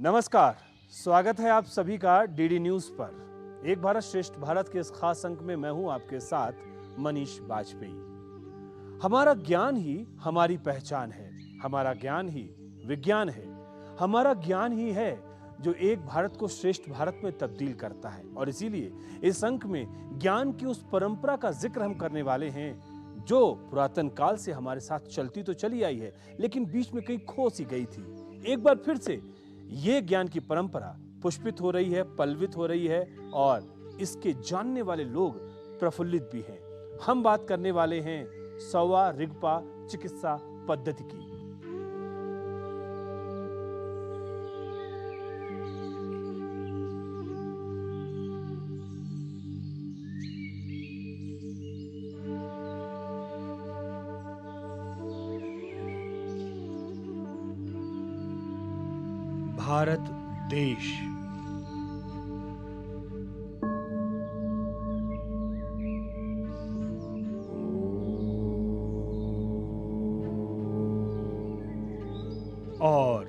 नमस्कार, स्वागत है आप सभी का डीडी न्यूज पर। एक भारत श्रेष्ठ भारत के इस खास अंक में मैं हूं आपके साथ मनीष बाजपेयी। हमारा ज्ञान ही हमारी पहचान है, हमारा ज्ञान ही विज्ञान है, हमारा ज्ञान ही है जो एक भारत को श्रेष्ठ भारत में तब्दील करता है। और इसीलिए इस अंक में ज्ञान की उस परंपरा का जिक्र हम करने वाले हैं जो पुरातन काल से हमारे साथ चलती तो चली आई है, लेकिन बीच में कहीं खो सी गई थी। एक बार फिर से ये ज्ञान की परंपरा पुष्पित हो रही है, पल्लवित हो रही है और इसके जानने वाले लोग प्रफुल्लित भी हैं। हम बात करने वाले हैं सौवा रिगपा चिकित्सा पद्धति की। भारत देश और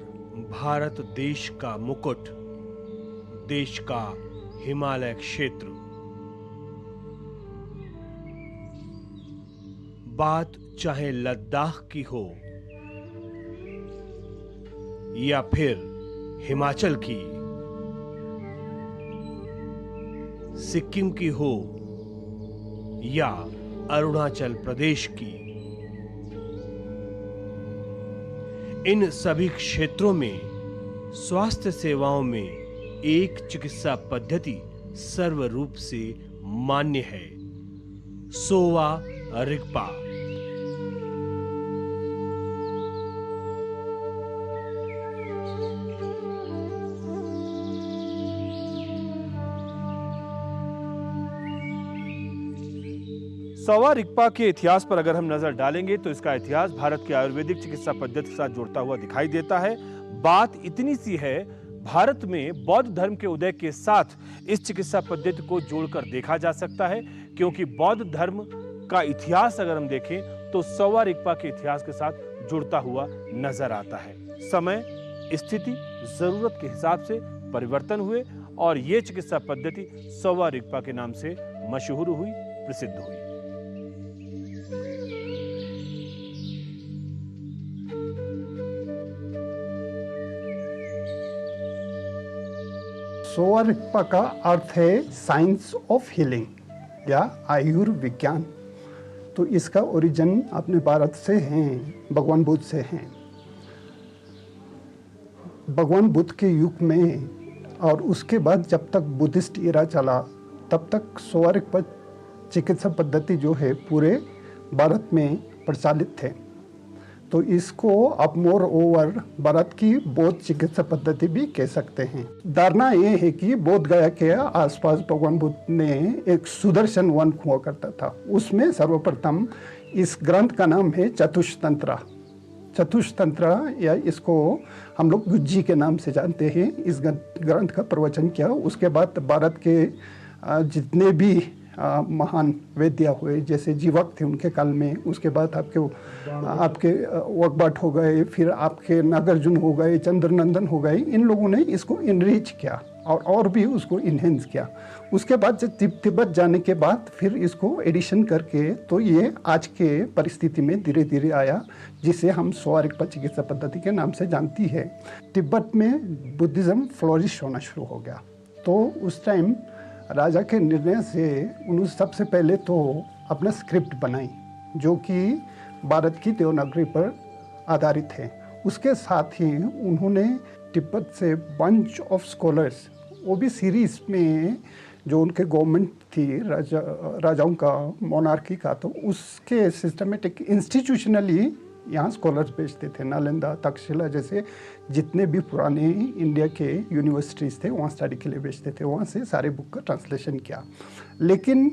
भारत देश का मुकुट, देश का हिमालय क्षेत्र। बात चाहे लद्दाख की हो या फिर हिमाचल की, सिक्किम की हो या अरुणाचल प्रदेश की, इन सभी क्षेत्रों में स्वास्थ्य सेवाओं में एक चिकित्सा पद्धति सर्वरूप से मान्य है, सोवा रिगपा। सौवा रिगपा के इतिहास पर अगर हम नजर डालेंगे तो इसका इतिहास भारत की आयुर्वेदिक चिकित्सा पद्धति के साथ जुड़ता हुआ दिखाई देता है। बात इतनी सी है, भारत में बौद्ध धर्म के उदय के साथ इस चिकित्सा पद्धति को जोड़कर देखा जा सकता है, क्योंकि बौद्ध धर्म का इतिहास अगर हम देखें तो सौवा रिगपा के इतिहास के साथ जुड़ता हुआ नजर आता है। समय, स्थिति, जरूरत के हिसाब से परिवर्तन हुए और यह चिकित्सा पद्धति सौवा रिगपा के नाम से मशहूर हुई, प्रसिद्ध हुई। सोवा रिगपा का अर्थ है साइंस ऑफ हीलिंग या आयुर्विज्ञान। तो इसका ओरिजिन अपने भारत से हैं, भगवान बुद्ध से हैं। भगवान बुद्ध के युग में और उसके बाद जब तक बुद्धिस्ट एरा चला तब तक सोवा रिगपा चिकित्सा पद्धति जो है पूरे भारत में प्रचलित थे। तो इसको अब मोर ओवर भारत की बौद्ध चिकित्सा पद्धति भी कह सकते हैं। धारणा ये है कि बोध गया के आसपास भगवान बुद्ध ने एक सुदर्शन वन हुआ करता था। उसमें सर्वप्रथम इस ग्रंथ का नाम है चतुष्तंत्र। चतुष्तंत्र या इसको हम लोग गुज्जी के नाम से जानते हैं। इस ग्रंथ का प्रवचन किया। उसके बाद भारत के जितने भी महान वैद्य हुए, जैसे जीवक थे उनके काल में, उसके बाद आपके वकबाट हो गए, फिर आपके नागार्जुन हो गए, चंद्रनंदन हो गए, इन लोगों ने इसको इनरिच किया और भी उसको इन्हेंस किया। उसके बाद जब तिब्बत जाने के बाद फिर इसको एडिशन करके तो ये आज के परिस्थिति में धीरे धीरे आया, जिसे हम सोवा रिगपा चिकित्सा पद्धति के नाम से जानती है। तिब्बत में बुद्धिज़्म फ्लोरिश होना शुरू हो गया। तो उस टाइम राजा के निर्णय से उन्होंने सबसे पहले तो अपना स्क्रिप्ट बनाई, जो कि भारत की देवनागरी पर आधारित है। उसके साथ ही उन्होंने तिब्बत से बंच ऑफ स्कॉलर्स, वो भी सीरीज में जो उनके गवर्नमेंट थी राजाओं का, मोनार्की का, तो उसके सिस्टमेटिक इंस्टीट्यूशनली यहाँ स्कॉलर्स भेजते थे। नालंदा, तक्षशिला जैसे जितने भी पुराने इंडिया के यूनिवर्सिटीज़ थे वहाँ स्टडी के लिए भेजते थे। वहाँ से सारे बुक का ट्रांसलेशन किया। लेकिन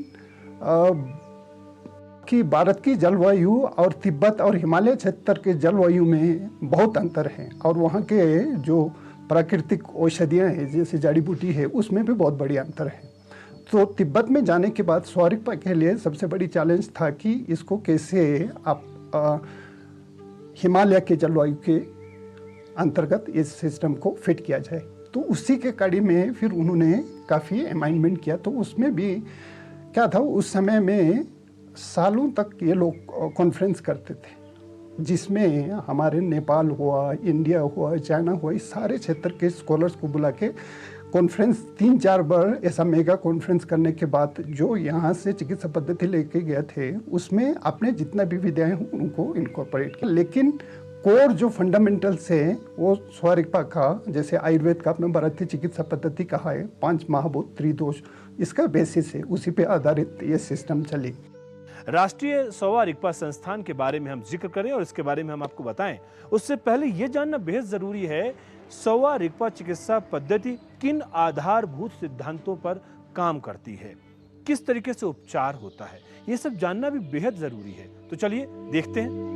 कि भारत की जलवायु और तिब्बत और हिमालय क्षेत्र के जलवायु में बहुत अंतर है और वहाँ के जो प्राकृतिक औषधियाँ हैं जैसे जड़ी बूटी है उसमें भी बहुत बड़ी अंतर है। तो तिब्बत में जाने के बाद सोवा रिगपा के लिए सबसे बड़ी चैलेंज था कि इसको कैसे आप हिमालय के जलवायु के अंतर्गत इस सिस्टम को फिट किया जाए। तो उसी के कड़ी में फिर उन्होंने काफ़ी अमेंडमेंट किया। तो उसमें भी क्या था, उस समय में सालों तक ये लोग कॉन्फ्रेंस करते थे, जिसमें हमारे नेपाल हुआ, इंडिया हुआ, चाइना हुआ, इस सारे क्षेत्र के स्कॉलर्स को बुला के कॉन्फ्रेंस 3-4 बार ऐसा मेगा कॉन्फ्रेंस करने के बाद जो यहाँ से चिकित्सा पद्धति लेके गए थे, उसमें अपने जितना भी विधाएं उनको इनकॉर्पोरेट किया। लेकिन कोर जो फंडामेंटल्स है वो स्वरिक्पा का, जैसे आयुर्वेद का अपने भारतीय चिकित्सा पद्धति कहा है, 5 महाभूत त्रिदोष, इसका बेसिस है, उसी पे आधारित ये सिस्टम चली। राष्ट्रीय सोवा रिगपा संस्थान के बारे में हम जिक्र करें और इसके बारे में हम आपको बताएं, उससे पहले यह जानना बेहद जरूरी है, सोवा रिगपा चिकित्सा पद्धति किन आधारभूत सिद्धांतों पर काम करती है, किस तरीके से उपचार होता है, यह सब जानना भी बेहद जरूरी है। तो चलिए देखते हैं।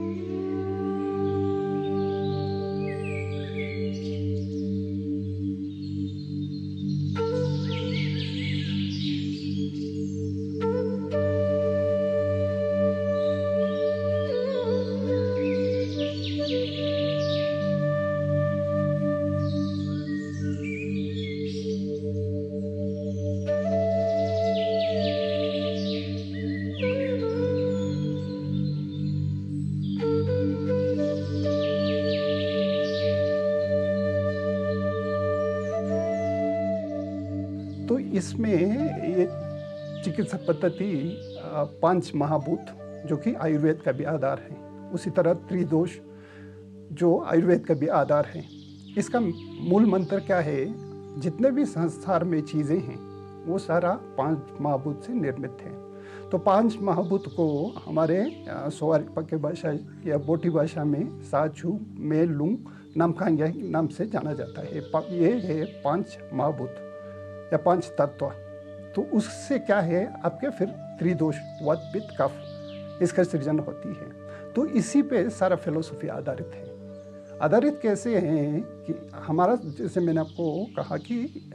तो इसमें ये चिकित्सा पद्धति 5 महाभूत जो कि आयुर्वेद का भी आधार है, उसी तरह त्रिदोष जो आयुर्वेद का भी आधार है। इसका मूल मंत्र क्या है, जितने भी संसार में चीज़ें हैं वो सारा 5 महाभूत से निर्मित है। तो 5 महाभूत को हमारे सोवा रिगपा के भाषा या बोटी भाषा में साचू, मेल, लुंग, नामखांग्या नाम से जाना जाता है। ये है 5 महाभूत या 5 तत्व। तो उससे क्या है, आपके फिर त्रिदोष, वात, पित्त, कफ, इसका सृजन होती है। तो इसी पे सारा फिलोसफी आधारित है। आधारित कैसे हैं कि हमारा, जैसे मैंने आपको कहा कि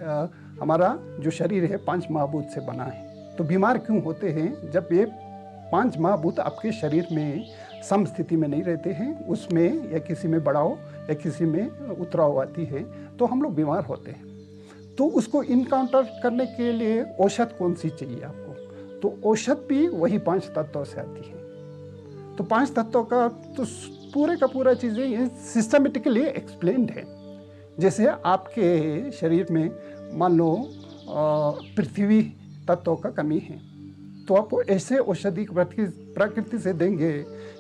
हमारा जो शरीर है 5 महाभूत से बना है। तो बीमार क्यों होते हैं, जब ये 5 महाभूत आपके शरीर में सम स्थिति में नहीं रहते हैं, उसमें या किसी में बढ़ाव या किसी में उतराव आती है, तो हम लोग बीमार होते हैं। तो उसको इनकाउंटर करने के लिए औषध कौन सी चाहिए आपको, तो औषध भी वही 5 तत्वों से आती है। तो 5 तत्वों का तो पूरे का पूरा चीज़ें ये सिस्टमेटिकली एक्सप्लेन्ड है। जैसे आपके शरीर में मान लो पृथ्वी तत्वों का कमी है, तो आप ऐसे औषधि प्रकृति से देंगे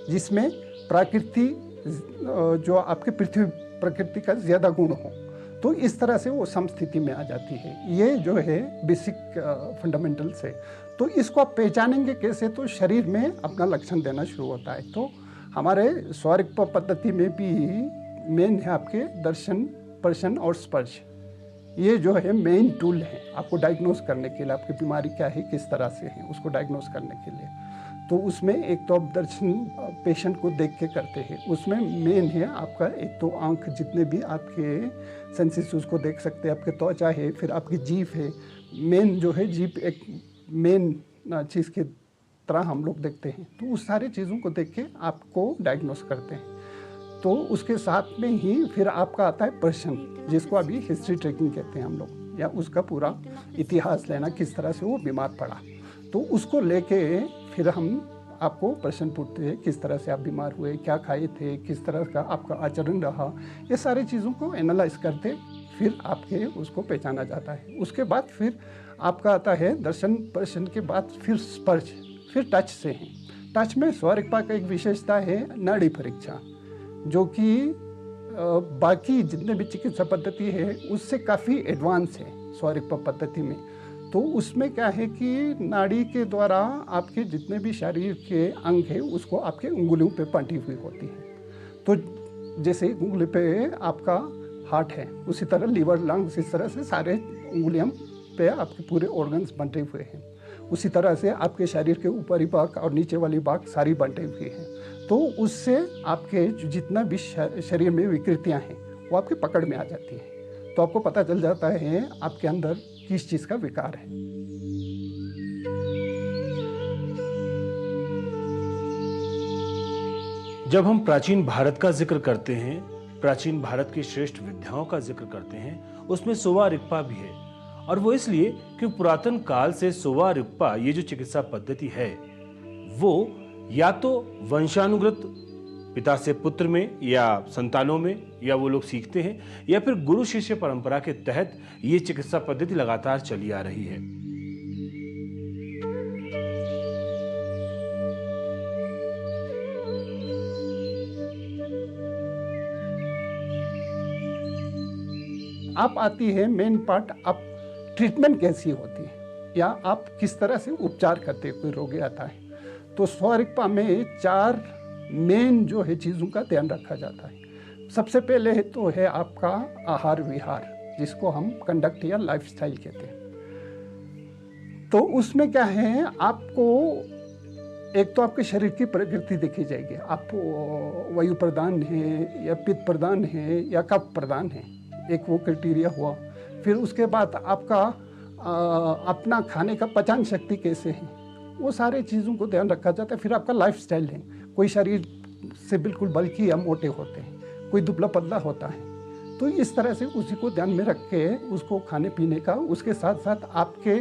जिसमें प्रकृति जो आपके पृथ्वी प्रकृति का ज़्यादा गुण हो, तो इस तरह से वो समस्थिति में आ जाती है। ये जो है बेसिक फंडामेंटल्स है। तो इसको आप पहचानेंगे कैसे, तो शरीर में अपना लक्षण देना शुरू होता है। तो हमारे सोवा रिगपा पद्धति में भी मेन है आपके दर्शन, स्पर्शन और स्पर्श। ये जो है मेन टूल है आपको डायग्नोस करने के लिए, आपकी बीमारी क्या है, किस तरह से है, उसको डायग्नोस करने के लिए। तो उसमें एक तो आप दर्शन पेशेंट को देख के करते हैं, उसमें मेन है आपका एक तो आंख, जितने भी आपके सेंसेस उसको देख सकते हैं, आपके त्वचा है, फिर आपकी जीभ है। मेन जो है जीभ एक मेन चीज़ की तरह हम लोग देखते हैं। तो उस सारी चीज़ों को देख के आपको डायग्नोस करते हैं। तो उसके साथ में ही फिर आपका आता है पर्सन, जिसको अभी हिस्ट्री ट्रेकिंग कहते हैं हम लोग, या उसका पूरा इतिहास लेना, किस तरह से वो बीमार पड़ा। तो उसको लेके फिर हम आपको प्रश्न पूछते हैं, किस तरह से आप बीमार हुए, क्या खाए थे, किस तरह का आपका आचरण रहा, ये सारी चीज़ों को एनालाइज करते फिर आपके उसको पहचाना जाता है। उसके बाद फिर आपका आता है दर्शन, पर्शन के बाद फिर स्पर्श, फिर टच से है। टच में सोवा रिगपा का एक विशेषता है नाड़ी परीक्षा, जो कि बाकी जितने भी चिकित्सा पद्धति है उससे काफ़ी एडवांस है सोवा रिगपा पद्धति में। तो उसमें क्या है कि नाड़ी के द्वारा आपके जितने भी शरीर के अंग हैं उसको आपके उंगलियों पे बंटी हुई होती है। तो जैसे उंगली पे आपका हार्ट है, उसी तरह लीवर, लंग्स, इस तरह से सारे उंगलियों पे आपके पूरे ऑर्गन्स बंटे हुए हैं। उसी तरह से आपके शरीर के ऊपरी भाग और नीचे वाली भाग सारी बंटे हुए हैं। तो उससे आपके जितना भी शरीर में विकृतियां हैं वो आपके पकड़ में आ जाती हैं। तो आपको पता चल जाता है आपके अंदर किस चीज़ का विकार है। जब हम प्राचीन भारत का जिक्र करते हैं प्राचीन भारत की श्रेष्ठ विद्याओं का जिक्र करते हैं उसमें सोवा रिगपा भी है, और वो इसलिए कि पुरातन काल से सोवा रिगपा ये जो चिकित्सा पद्धति है वो या तो वंशानुगत पिता से पुत्र में या संतानों में या वो लोग सीखते हैं, या फिर गुरु शिष्य परंपरा के तहत ये चिकित्सा पद्धति लगातार चली आ रही है। आप आती है मेन पार्ट, आप ट्रीटमेंट कैसी होती है या आप किस तरह से उपचार करते हैं कोई रोगी आता है। तो सोवा रिगपा में 4 मेन जो है चीज़ों का ध्यान रखा जाता है। सबसे पहले है तो है आपका आहार विहार, जिसको हम कंडक्ट या लाइफस्टाइल कहते हैं। तो उसमें क्या है, आपको एक तो आपके शरीर की प्रकृति देखी जाएगी, आप वायु प्रधान है या पित्त प्रधान है या कफ प्रधान है, एक वो क्राइटेरिया हुआ। फिर उसके बाद आपका अपना खाने का पचन शक्ति कैसे है, वो सारे चीज़ों को ध्यान रखा जाता है। फिर आपका लाइफस्टाइल है, कोई शरीर से बिल्कुल बल्कि या मोटे होते हैं, कोई दुबला पतला होता है। तो इस तरह से उसी को ध्यान में रख के उसको खाने पीने का, उसके साथ साथ आपके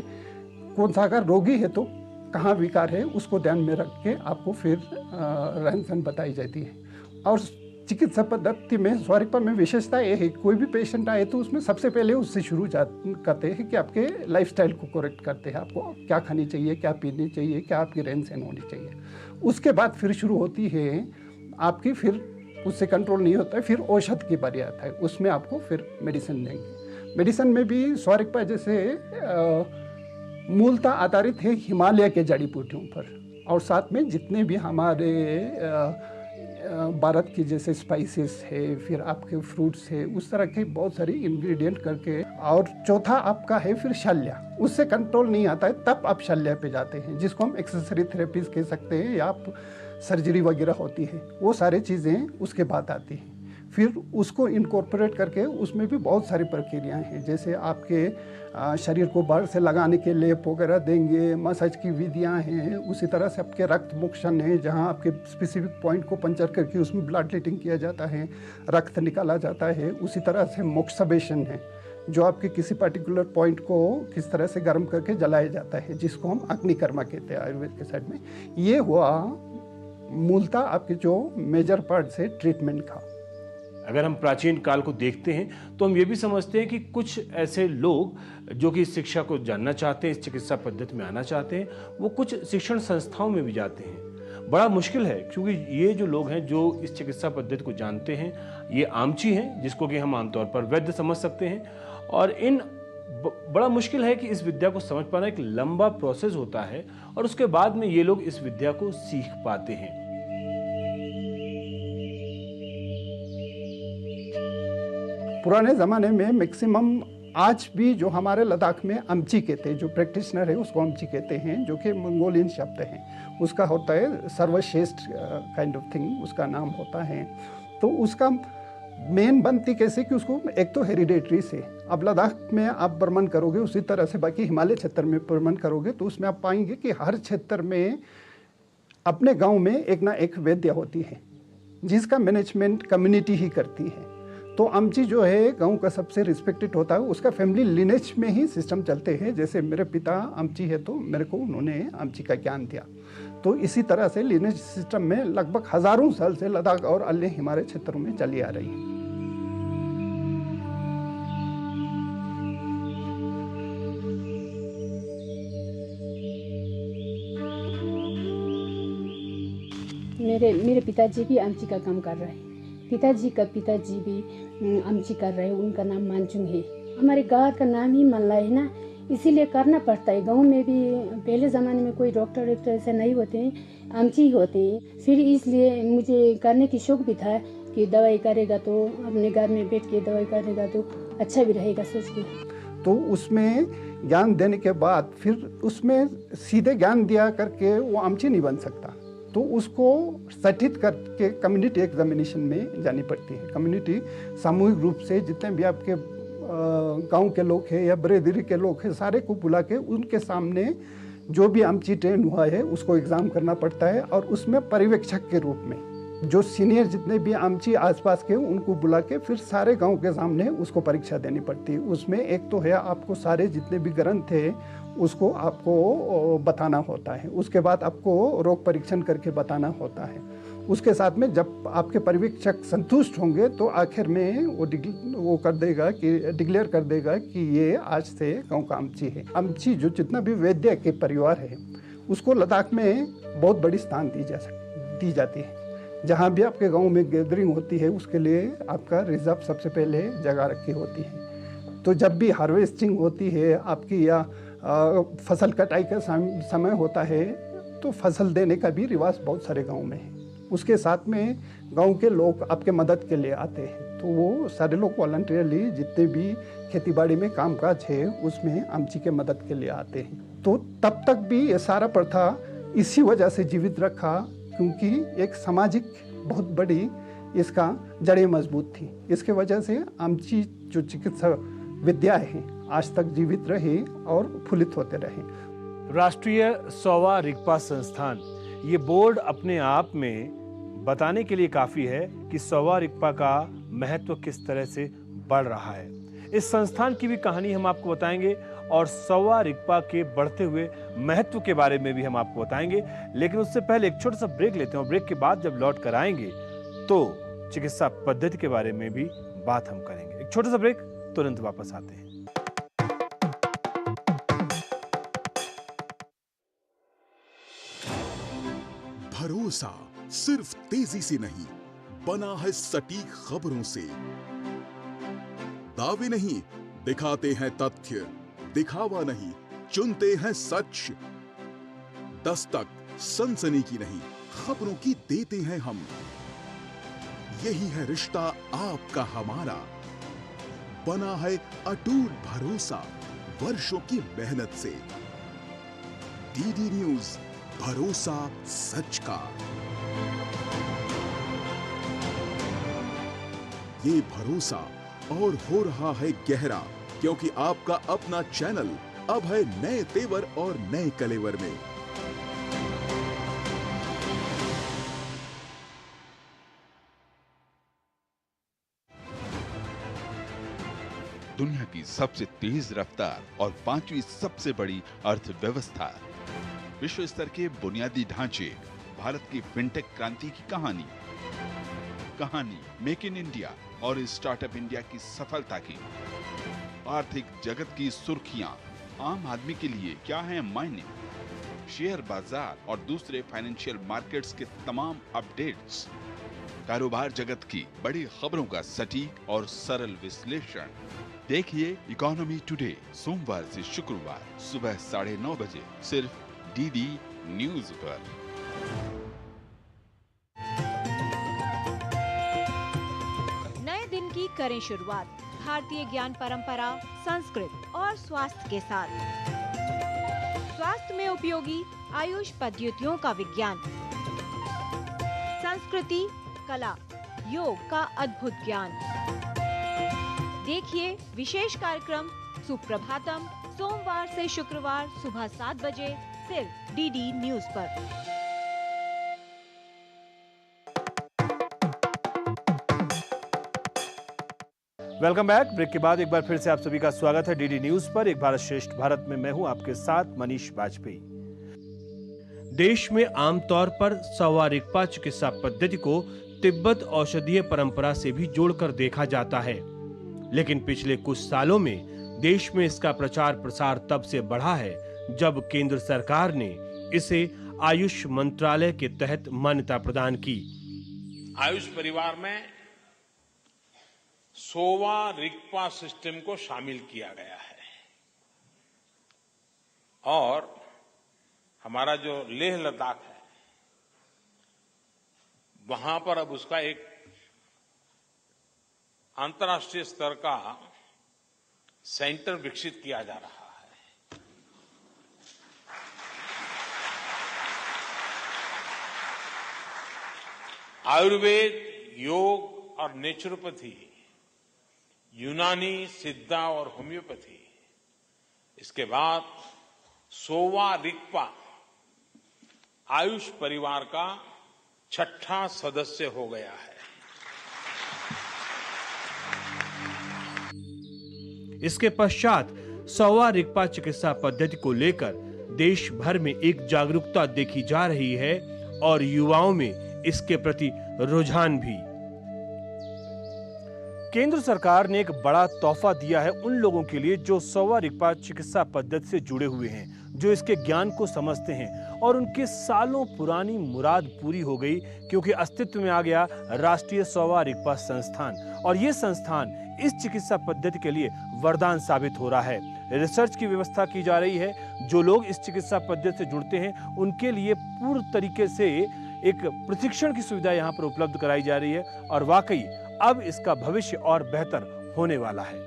कौन सा अगर रोगी है तो कहाँ विकार है उसको ध्यान में रख के आपको फिर रहन सहन बताई जाती है। और चिकित्सा पद्धति में सोवा रिगपा में विशेषता ये है, कोई भी पेशेंट आए तो उसमें सबसे पहले उससे शुरू करते हैं कि आपके लाइफस्टाइल को करेक्ट करते हैं, आपको क्या खानी चाहिए, क्या पीनी चाहिए, क्या आपकी रहन सहन होनी चाहिए। उसके बाद फिर शुरू होती है आपकी, फिर उससे कंट्रोल नहीं होता है, फिर औषध की बारी आता है, उसमें आपको फिर मेडिसिन देंगे। मेडिसिन में भी सोवा रिगपा जैसे मूलतः आधारित है हिमालय के जड़ी बूटियों पर, और साथ में जितने भी हमारे भारत की जैसे स्पाइसेस है, फिर आपके फ्रूट्स है, उस तरह के बहुत सारे इंग्रेडिएंट करके। और चौथा आपका है फिर शल्य, उससे कंट्रोल नहीं आता है तब आप शल्य पे जाते हैं, जिसको हम एक्सेसरी थेरेपीज कह सकते हैं, या आप सर्जरी वगैरह होती है, वो सारी चीज़ें उसके बाद आती हैं। फिर उसको इनकॉर्पोरेट करके उसमें भी बहुत सारी प्रक्रियाएं हैं, जैसे आपके शरीर को बाहर से लगाने के लेप वगैरह देंगे, मसाज की विधियां हैं, उसी तरह से आपके रक्त मोक्षण है, जहां आपके स्पेसिफिक पॉइंट को पंचर करके उसमें ब्लड लीटिंग किया जाता है, रक्त निकाला जाता है। उसी तरह से मोक्सबेशन है, जो आपके किसी पर्टिकुलर पॉइंट को किस तरह से गर्म करके जलाया जाता है, जिसको हम अग्निकर्मा कहते हैं आयुर्वेद के साइड में। ये हुआ मूलतः आपके जो मेजर पार्ट से ट्रीटमेंट का। अगर हम प्राचीन काल को देखते हैं तो हम ये भी समझते हैं कि कुछ ऐसे लोग जो कि इस शिक्षा को जानना चाहते हैं, इस चिकित्सा पद्धति में आना चाहते हैं, वो कुछ शिक्षण संस्थाओं में भी जाते हैं। बड़ा मुश्किल है, क्योंकि ये जो लोग हैं जो इस चिकित्सा पद्धति को जानते हैं, ये आमची हैं, जिसको कि हम आमतौर पर वैद्य समझ सकते हैं, और बड़ा मुश्किल है कि इस विद्या को समझ पाना एक लंबा प्रोसेस होता है, और उसके बाद में ये लोग इस विद्या को सीख पाते हैं। पुराने ज़माने में मैक्सिमम आज भी जो हमारे लद्दाख में अमची कहते हैं, जो प्रैक्टिशनर है उसको अमची कहते हैं, जो कि मंगोलियन शब्द है। उसका होता है सर्वश्रेष्ठ काइंड ऑफ थिंग, उसका नाम होता है। तो उसका मेन बनती कैसे कि उसको एक तो हेरिडेटरी से, अब लद्दाख में आप भ्रमण करोगे उसी तरह से बाकी हिमालय क्षेत्र में भ्रमण करोगे तो उसमें आप पाएंगे कि हर क्षेत्र में अपने गाँव में एक ना एक वैद्य होती है, जिसका मैनेजमेंट कम्युनिटी ही करती है। तो अमची जो है गांव का सबसे रिस्पेक्टेड होता है, उसका फैमिली लिनेज में ही सिस्टम चलते हैं। जैसे मेरे पिता अमची है तो मेरे को उन्होंने अमची का ज्ञान दिया, तो इसी तरह से लिनेज सिस्टम में लगभग हजारों साल से लद्दाख और अन्य हिमालय क्षेत्रों में चली आ रही है। मेरे पिताजी भी अमची का काम कर रहे हैं, पिताजी भी अमची कर रहे हैं, उनका नाम मानचुंग है। हमारे गाँव का नाम ही मल्ला है ना, इसीलिए करना पड़ता है। गांव में भी पहले ज़माने में कोई डॉक्टर ऐसे नहीं होते हैं, अमची होते हैं। फिर इसलिए मुझे करने की शौक भी था कि दवाई करेगा तो अपने घर में बैठ के दवाई करेगा तो अच्छा भी रहेगा सोच के। तो उसमें ज्ञान देने के बाद फिर उसमें सीधे ज्ञान दिया करके वो अमची नहीं बन सकता, तो उसको सटित करके कम्युनिटी एग्जामिनेशन में जानी पड़ती है। कम्युनिटी सामूहिक रूप से जितने भी आपके गांव के लोग हैं या बरेदरी के लोग हैं, सारे को बुला के उनके सामने जो भी अमची ट्रेन हुआ है उसको एग्ज़ाम करना पड़ता है, और उसमें पर्यवेक्षक के रूप में जो सीनियर जितने भी आमची आसपास के उनको बुला के फिर सारे गांव के सामने उसको परीक्षा देनी पड़ती है। उसमें एक तो है आपको सारे जितने भी ग्रंथ है उसको आपको बताना होता है, उसके बाद आपको रोग परीक्षण करके बताना होता है। उसके साथ में जब आपके पर्यवेक्षक संतुष्ट होंगे तो आखिर में वो कर देगा कि डिक्लेयर कर देगा कि ये आज से गाँव का आमची है। आमची जो जितना भी वैद्य के परिवार है उसको लद्दाख में बहुत बड़ी स्थान दी जाती है। जहाँ भी आपके गांव में गैदरिंग होती है उसके लिए आपका रिजर्व सबसे पहले जगह रखी होती है। तो जब भी हार्वेस्टिंग होती है आपकी या फसल कटाई का समय होता है तो फसल देने का भी रिवाज बहुत सारे गांव में है। उसके साथ में गांव के लोग आपके मदद के लिए आते हैं, तो वो सारे लोग वॉलंटियरली जितने भी खेतीबाड़ी में कामकाज है उसमें आमची के मदद के लिए आते हैं। तो तब तक भी ये सारा प्रथा इसी वजह से जीवित रखा क्योंकि एक सामाजिक बहुत बड़ी इसका जड़ें मजबूत थी। इसके वजह से आमची जो चिकित्सा विद्या है आज तक जीवित रहे और फुलित होते रहे। राष्ट्रीय सौवा रिगपा संस्थान ये बोर्ड अपने आप में बताने के लिए काफी है कि सौवा रिगपा का महत्व किस तरह से बढ़ रहा है। इस संस्थान की भी कहानी हम आपको बताएंगे और सौवा रिगपा के बढ़ते हुए महत्व के बारे में भी हम आपको बताएंगे। लेकिन उससे पहले एक छोटा सा ब्रेक लेते हैं और ब्रेक के बाद जब लौट कर आएंगे तो चिकित्सा पद्धति के बारे में भी बात हम करेंगे। एक छोटा सा ब्रेक, तुरंत वापस आते हैं। भरोसा सिर्फ तेजी से नहीं, बना है सटीक खबरों से। दावे नहीं, दिखाते हैं तथ्य, दिखावा नहीं, चुनते हैं सच। दस्तक सनसनी की नहीं, खबरों की देते हैं हम। यही है रिश्ता आपका हमारा, बना है अटूट भरोसा वर्षों की मेहनत से। डीडी न्यूज, भरोसा सच का। ये भरोसा और हो रहा है गहरा क्योंकि आपका अपना चैनल अब है नए तेवर और नए कलेवर में। दुनिया की सबसे तेज रफ्तार और 5वीं सबसे बड़ी अर्थव्यवस्था, विश्व स्तर के बुनियादी ढांचे, भारत की फिनटेक क्रांति की कहानी मेक इन इंडिया और स्टार्टअप इंडिया की सफलता की, आर्थिक जगत की सुर्खियां, आम आदमी के लिए क्या है मायने, शेयर बाजार और दूसरे फाइनेंशियल मार्केट्स के तमाम अपडेट्स, कारोबार जगत की बड़ी खबरों का सटीक और सरल विश्लेषण। देखिए इकोनॉमी टुडे सोमवार से शुक्रवार सुबह 9:30 बजे सिर्फ डीडी न्यूज पर। नए दिन की करें शुरुआत भारतीय ज्ञान परंपरा, संस्कृत और स्वास्थ्य के साथ। स्वास्थ्य में उपयोगी आयुष पद्धतियों का विज्ञान, संस्कृति, कला, योग का अद्भुत ज्ञान। देखिए विशेष कार्यक्रम सुप्रभातम सोमवार से शुक्रवार सुबह 7 बजे सिर्फ डीडी न्यूज पर। Welcome back. ब्रेक के बाद एक बार फिर से आप सभी का स्वागत है डीडी न्यूज पर, एक भारत श्रेष्ठ भारत में मैं हूं आपके साथ मनीष बाजपेयी। देश में आमतौर पर सौवा रिगपा चिकित्सा पद्धति को तिब्बत औषधीय परंपरा से भी जोड़कर देखा जाता है, लेकिन पिछले कुछ सालों में देश में इसका प्रचार प्रसार तब से बढ़ा है जब केंद्र सरकार ने इसे आयुष मंत्रालय के तहत मान्यता प्रदान की। आयुष परिवार में सौवा रिगपा सिस्टम को शामिल किया गया है और हमारा जो लेह लद्दाख है वहां पर अब उसका एक अंतर्राष्ट्रीय स्तर का सेंटर विकसित किया जा रहा है। आयुर्वेद, योग और नेचुरोपैथी, यूनानी, सिद्धा और होम्योपैथी, इसके बाद सौवा रिगपा आयुष परिवार का छठा सदस्य हो गया है। इसके पश्चात 100वां रिगपा चिकित्सा पद्धति को लेकर देश भर में एक जागरूकता देखी जा रही है और युवाओं में इसके प्रति रुझान भी। केंद्र सरकार ने एक बड़ा तोहफा दिया है उन लोगों के लिए जो 100वां रिगपा चिकित्सा पद्धति से जुड़े हुए हैं, जो इसके ज्ञान को समझते हैं और उनके सालों पुरानी मुराद पूरी हो गई क्योंकि अस्तित्व में आ गया राष्ट्रीय 100वां रिगपा संस्थान। और ये संस्थान इस चिकित्सा पद्धति के लिए वरदान साबित हो रहा है। रिसर्च की व्यवस्था की जा रही है। जो लोग इस चिकित्सा पद्धति से जुड़ते हैं उनके लिए पूर्ण तरीके से एक प्रशिक्षण की सुविधा यहाँ पर उपलब्ध कराई जा रही है और वाकई अब इसका भविष्य और बेहतर होने वाला है।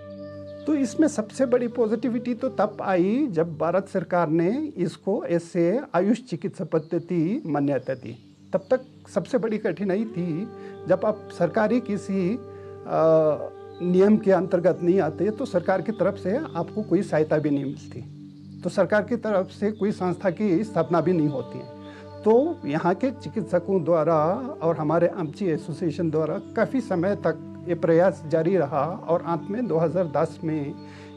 तो इसमें सबसे बड़ी पॉजिटिविटी तो तब आई जब भारत सरकार ने इसको ऐसे आयुष चिकित्सा पद्धति मान्यता दी। तब तक सबसे बड़ी कठिनाई थी जब आप सरकारी किसी नियम के अंतर्गत नहीं आते तो सरकार की तरफ से आपको कोई सहायता भी नहीं मिलती, तो सरकार की तरफ से कोई संस्था की स्थापना भी नहीं होती है। तो यहाँ के चिकित्सकों द्वारा और हमारे आमची एसोसिएशन द्वारा काफ़ी समय तक ये प्रयास जारी रहा और अंत में 2010 में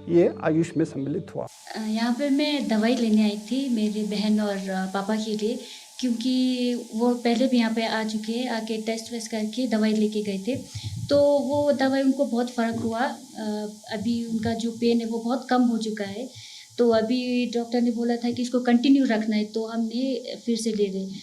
ये आयुष में सम्मिलित हुआ। यहाँ पे मैं दवाई लेने आई थी मेरी बहन और पापा के लिए, क्योंकि वो पहले भी यहाँ पे आ चुके हैं, आके टेस्ट वेस्ट करके दवाई लेके गए थे। तो वो दवाई उनको बहुत फ़र्क हुआ। अभी उनका जो पेन है वो बहुत कम हो चुका है। तो अभी डॉक्टर ने बोला था कि इसको कंटिन्यू रखना है, तो हमने फिर से ले ली।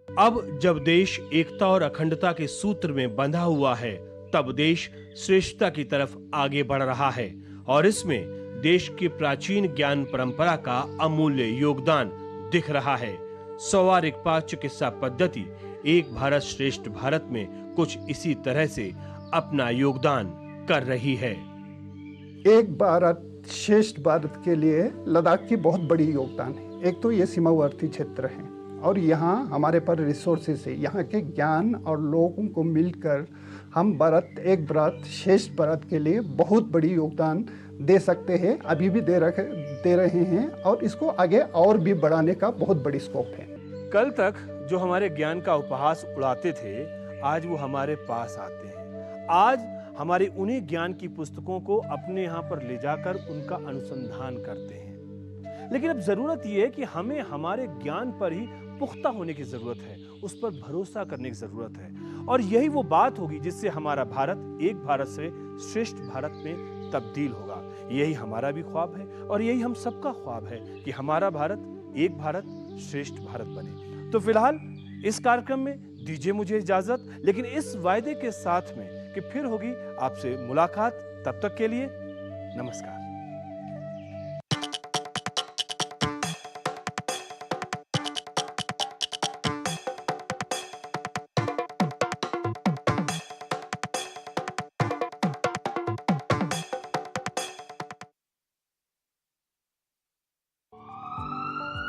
अब जब देश एकता और अखंडता के सूत्र में बंधा हुआ है तब देश श्रेष्ठता की तरफ आगे बढ़ रहा है और इसमें देश की प्राचीन ज्ञान परंपरा का अमूल्य योगदान दिख रहा है। 100वां रिगपा चिकित्सा पद्धति एक भारत श्रेष्ठ भारत में कुछ इसी तरह से अपना योगदान कर रही है। एक भारत श्रेष्ठ भारत के लिए लद्दाख की बहुत बड़ी योगदान है। एक तो ये सीमावर्ती क्षेत्र है और यहाँ हमारे पर रिसोर्सेस है। यहाँ के ज्ञान और लोगों को मिलकर हम एक भारत श्रेष्ठ भारत के लिए बहुत बड़ी योगदान दे सकते हैं, अभी भी दे रहे हैं और इसको आगे और भी बढ़ाने का बहुत बड़ी स्कोप है। कल तक जो हमारे ज्ञान का उपहास उड़ाते थे आज वो हमारे पास आते हैं। आज हमारी उन्हीं ज्ञान की पुस्तकों को अपने यहाँ पर ले जाकर उनका अनुसंधान करते हैं। लेकिन अब जरूरत यह है कि हमें हमारे ज्ञान पर ही पुख्ता होने की जरूरत है, उस पर भरोसा करने की जरूरत है और यही वो बात होगी जिससे हमारा भारत एक भारत से श्रेष्ठ भारत में तब्दील होगा। यही हमारा भी ख्वाब है और यही हम सबका ख्वाब है कि हमारा भारत एक भारत श्रेष्ठ भारत बने। तो फिलहाल इस कार्यक्रम में दीजिए मुझे इजाजत, लेकिन इस वायदे के साथ में कि फिर होगी आपसे मुलाकात। तब तक के लिए नमस्कार।